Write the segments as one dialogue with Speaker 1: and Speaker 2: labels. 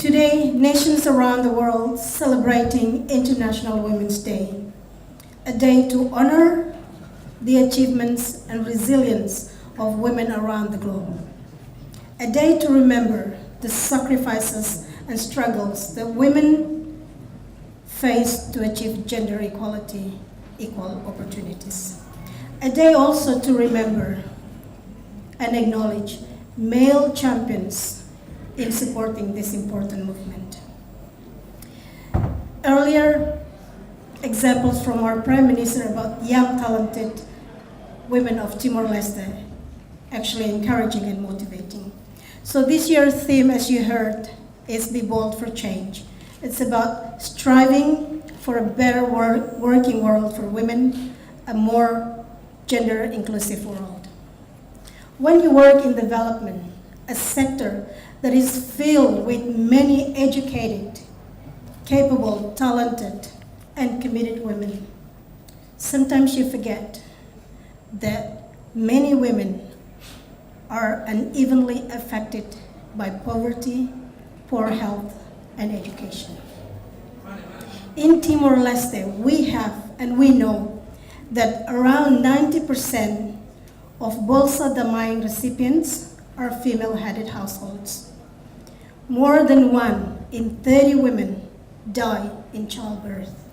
Speaker 1: Today, nations around the world celebrating International Women's Day, a day to honor the achievements and resilience of women around the globe, a day to remember the sacrifices and struggles that women face to achieve gender equality, equal opportunities. A day also to remember and acknowledge male champions in supporting this important movement. Earlier, examples from our Prime Minister about young, talented women of Timor-Leste, actually encouraging and motivating. So this year's theme, as you heard, is Be Bold for Change. It's about striving for a better working world for women, a more gender-inclusive world. When you work in development, a sector that is filled with many educated, capable, talented, and committed women, sometimes you forget that many women are unevenly affected by poverty, poor health, and education. In Timor-Leste, we have and we know that around 90% of Dulce da Cunha recipients are female-headed households. More than 1 in 30 women die in childbirth.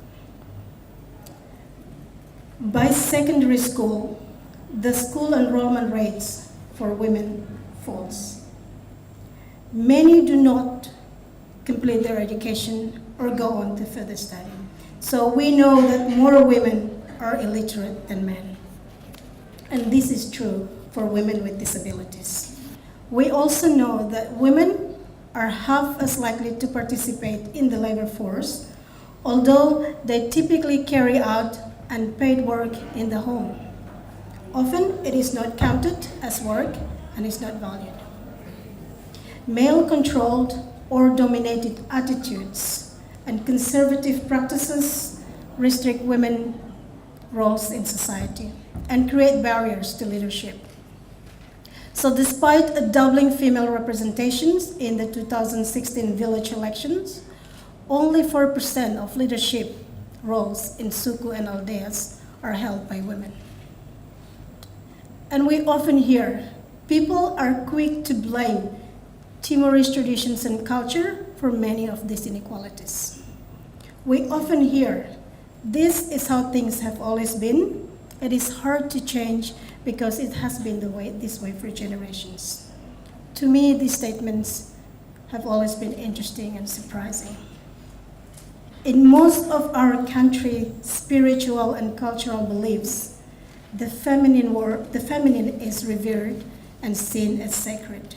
Speaker 1: By secondary school, the school enrollment rates for women falls. Many do not complete their education or go on to further study. So we know that more women are illiterate than men. And this is true for women with disabilities. We also know that women are half as likely to participate in the labor force, although they typically carry out unpaid work in the home. Often it is not counted as work and is not valued. Male-controlled or dominated attitudes and conservative practices restrict women's roles in society and create barriers to leadership. So despite a doubling female representations in the 2016 village elections, only 4% of leadership roles in suku and aldeas are held by women. And we often hear people are quick to blame Timorese traditions and culture for many of these inequalities. We often hear, this is how things have always been. It is hard to change because it has been this way for generations. To me, these statements have always been interesting and surprising. In most of our country's spiritual and cultural beliefs, the feminine is revered and seen as sacred.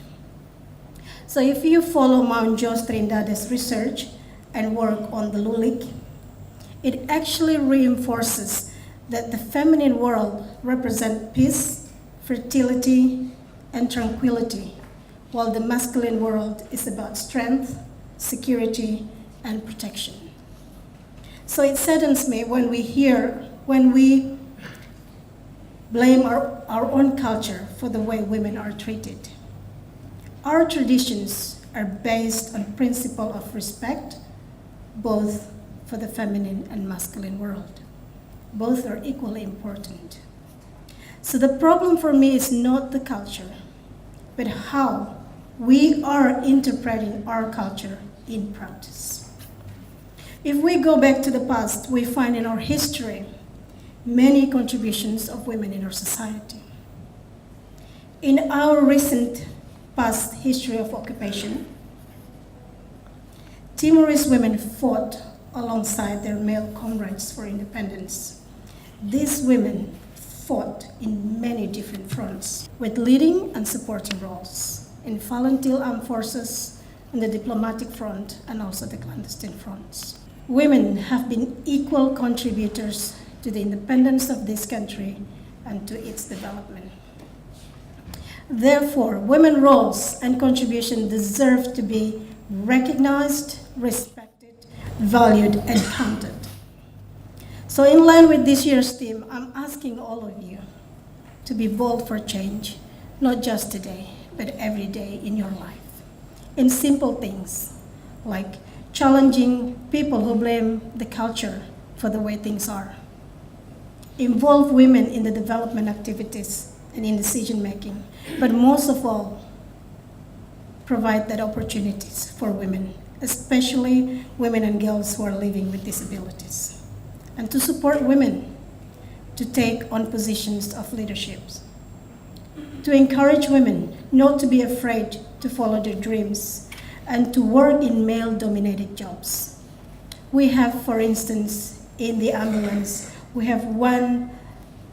Speaker 1: So if you follow Mount Jos Trindada's research and work on the Lulik, it actually reinforces that the feminine world represents peace, fertility, and tranquility, while the masculine world is about strength, security, and protection. So it saddens me when we blame our own culture for the way women are treated. Our traditions are based on principle of respect, both for the feminine and masculine world. Both are equally important. So the problem for me is not the culture, but how we are interpreting our culture in practice. If we go back to the past, we find in our history many contributions of women in our society. In our recent past history of occupation, Timorese women fought alongside their male comrades for independence. These women fought in many different fronts, with leading and supporting roles in volunteer armed forces, on the diplomatic front, and also the clandestine fronts. Women have been equal contributors to the independence of this country and to its development. Therefore, women's roles and contribution deserve to be recognized, respected, valued, and counted. So in line with this year's theme, I'm asking all of you to be bold for change, not just today, but every day in your life. In simple things, like challenging people who blame the culture for the way things are. Involve women in the development activities and in decision making, but most of all, provide that opportunities for women, especially women and girls who are living with disabilities, and to support women to take on positions of leadership, to encourage women not to be afraid to follow their dreams and to work in male-dominated jobs. We have, for instance, in the ambulance, we have one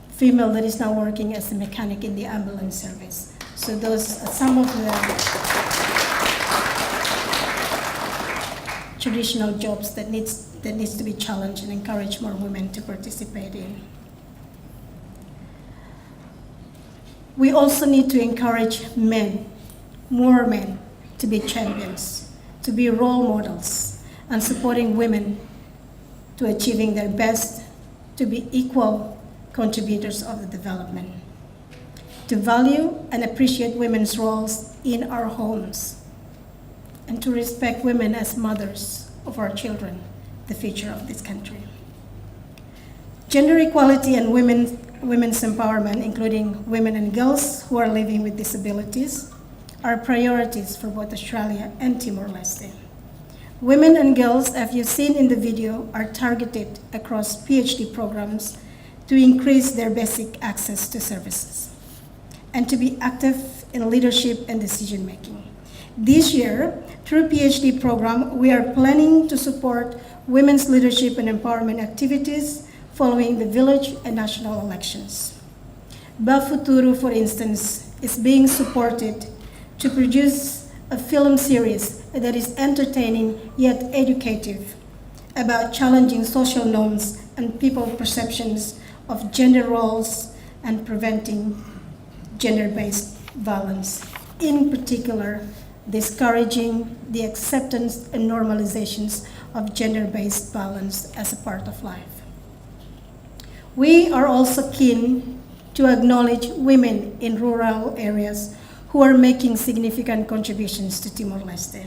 Speaker 1: female that is now working as a mechanic in the ambulance service. So those are some of the traditional jobs that needs to be challenged and encourage more women to participate in. We also need to encourage men, more men, to be champions, to be role models, and supporting women to achieving their best, to be equal contributors of the development, to value and appreciate women's roles in our homes, and to respect women as mothers of our children, the future of this country. Gender equality and women's empowerment, including women and girls who are living with disabilities, are priorities for both Australia and Timor-Leste. Women and girls, as you've seen in the video, are targeted across PhD programs to increase their basic access to services and to be active in leadership and decision making. This year, through PhD program, we are planning to support women's leadership and empowerment activities following the village and national elections. Bafuturu, for instance, is being supported to produce a film series that is entertaining yet educative about challenging social norms and people's perceptions of gender roles and preventing gender-based violence. In particular, discouraging the acceptance and normalizations of gender-based violence as a part of life. We are also keen to acknowledge women in rural areas who are making significant contributions to Timor-Leste.